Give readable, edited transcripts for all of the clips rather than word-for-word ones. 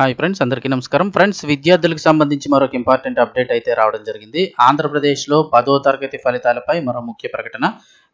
Hi friends, అందరికీ నమస్కారం. Friends, విద్యార్థులకు సంబంధించి మరొక ఇంపార్టెంట్ అప్డేట్ అయితే రావడం జరిగింది. ఆంధ్రప్రదేశ్లో 10వ తరగతి ఫలితాలపై మరో ముఖ్య ప్రకటన.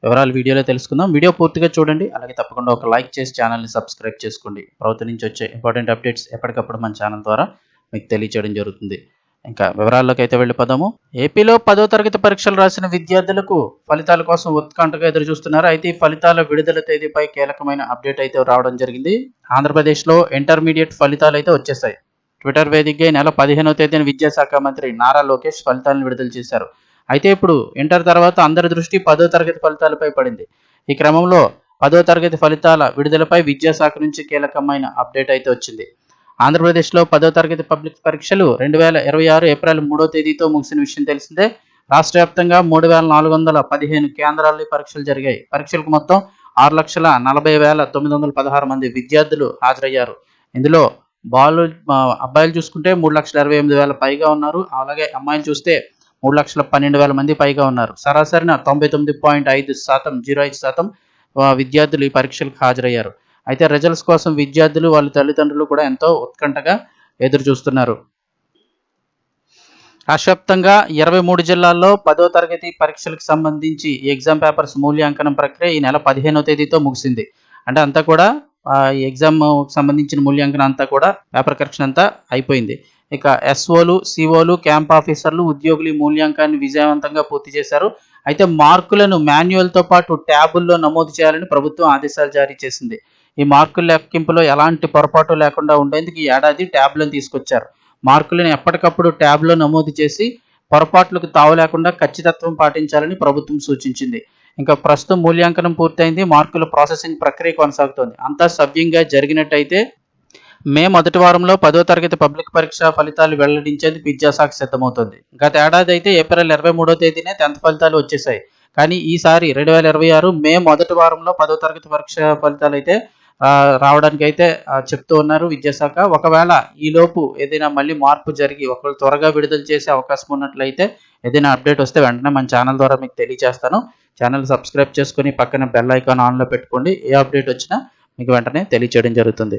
వివరాలు వీడియోలో తెలుసుకుందాం. వీడియో పూర్తిగా చూడండి. అలాగే తప్పకుండా ఒక లైక్ చేసి ఛానల్ని సబ్స్క్రైబ్ చేసుకోండి. ప్రభుత్వం నుంచి వచ్చే ఇంపార్టెంట్ అప్డేట్స్ ఎప్పటికప్పుడు మన ఛానల్ ద్వారా మీకు తెలియజేయడం జరుగుతుంది. ఇంకా వివరాల్లోకి అయితే వెళ్ళిపోదాము. ఏపీలో 10వ తరగతి పరీక్షలు రాసిన విద్యార్థులకు ఫలితాల కోసం ఉత్కంఠగా ఎదురు చూస్తున్నారు. అయితే ఈ ఫలితాల విడుదల తేదీపై కీలకమైన అప్డేట్ అయితే రావడం జరిగింది. ఆంధ్రప్రదేశ్లో ఇంటర్మీడియట్ ఫలితాలు అయితే వచ్చేసాయి. ట్విట్టర్ వేదికగా ఈ నెల 15వ తేదీన విద్యాశాఖ మంత్రి నారా లోకేష్ ఫలితాలను విడుదల చేశారు. అయితే ఇప్పుడు ఇంటర్ తర్వాత అందరి దృష్టి 10వ తరగతి ఫలితాలపై పడింది. ఈ క్రమంలో 10వ తరగతి ఫలితాల విడుదలపై విద్యాశాఖ నుంచి కీలకమైన అప్డేట్ అయితే వచ్చింది. ఆంధ్రప్రదేశ్లో 10వ తరగతి పబ్లిక్ పరీక్షలు 2026 ఏప్రిల్ 3వ తేదీతో ముగిసిన విషయం తెలిసిందే. రాష్ట్ర వ్యాప్తంగా 3415 కేంద్రాల్లో పరీక్షలు జరిగాయి. పరీక్షలకు మొత్తం 6,40,916 మంది విద్యార్థులు హాజరయ్యారు. ఇందులో అబ్బాయిలు చూసుకుంటే 3,28,000 పైగా ఉన్నారు. అలాగే అమ్మాయిలు చూస్తే 3,12,000 మంది పైగా ఉన్నారు. సరాసరిన 99.5% విద్యార్థులు ఈ పరీక్షలకు హాజరయ్యారు. అయితే రిజల్ట్స్ కోసం విద్యార్థులు వాళ్ళ తల్లిదండ్రులు కూడా ఎంతో ఉత్కంఠగా ఎదురు చూస్తున్నారు. రాష్ట్ర వ్యాప్తంగా 23 జిల్లాల్లో 10వ తరగతి పరీక్షలకు సంబంధించి ఎగ్జామ్ పేపర్స్ మూల్యాంకనం ప్రక్రియ ఈ నెల 15వ తేదీతో ముగిసింది. అంటే అంతా కూడా ఈ ఎగ్జామ్ సంబంధించిన మూల్యాంకనం అంతా కూడా పేపర్ కరెక్షన్ అంతా అయిపోయింది. ఇక ఎస్ఓలు, సిఓలు, క్యాంప్ ఆఫీసర్లు, ఉద్యోగులు ఈ మూల్యాంకాన్ని విజయవంతంగా పూర్తి చేశారు. అయితే మార్కులను మాన్యువల్తో పాటు ట్యాబుల్లో నమోదు చేయాలని ప్రభుత్వం ఆదేశాలు జారీ చేసింది. ఈ మార్కుల లెక్కింపులో ఎలాంటి పొరపాటు లేకుండా ఉండేందుకు ఈ ఏడాది ట్యాబ్లను తీసుకొచ్చారు. మార్కులను ఎప్పటికప్పుడు ట్యాబ్లో నమోదు చేసి పొరపాట్లకు తావు లేకుండా ఖచ్చితత్వం పాటించాలని ప్రభుత్వం సూచించింది. ఇంకా ప్రస్తుతం మూల్యాంకనం పూర్తయింది. మార్కుల ప్రాసెసింగ్ ప్రక్రియ కొనసాగుతోంది. అంతా సవ్యంగా జరిగినట్టయితే మే మొదటి వారంలో 10వ తరగతి పబ్లిక్ పరీక్ష ఫలితాలు వెల్లడించేందుకు విద్యాశాఖ సిద్ధమవుతోంది. గత ఏడాది అయితే ఏప్రిల్ 23వ తేదీనే 10th ఫలితాలు వచ్చేసాయి. కానీ ఈసారి 2026 మే మొదటి వారంలో 10వ తరగతి పరీక్ష ఫలితాలు అయితే రావడానికి అయితే చెప్తూ ఉన్నారు విద్యాశాఖ. ఒకవేళ ఈలోపు ఏదైనా మళ్ళీ మార్పు జరిగి ఒకవేళ త్వరగా విడుదల చేసే అవకాశం ఉన్నట్లయితే ఏదైనా అప్డేట్ వస్తే వెంటనే మన ఛానల్ ద్వారా మీకు తెలియజేస్తాను. ఛానల్ సబ్స్క్రైబ్ చేసుకొని పక్కన బెల్ ఐకాన్ ఆన్లో పెట్టుకోండి. ఏ అప్డేట్ వచ్చినా మీకు వెంటనే తెలియజేయడం జరుగుతుంది.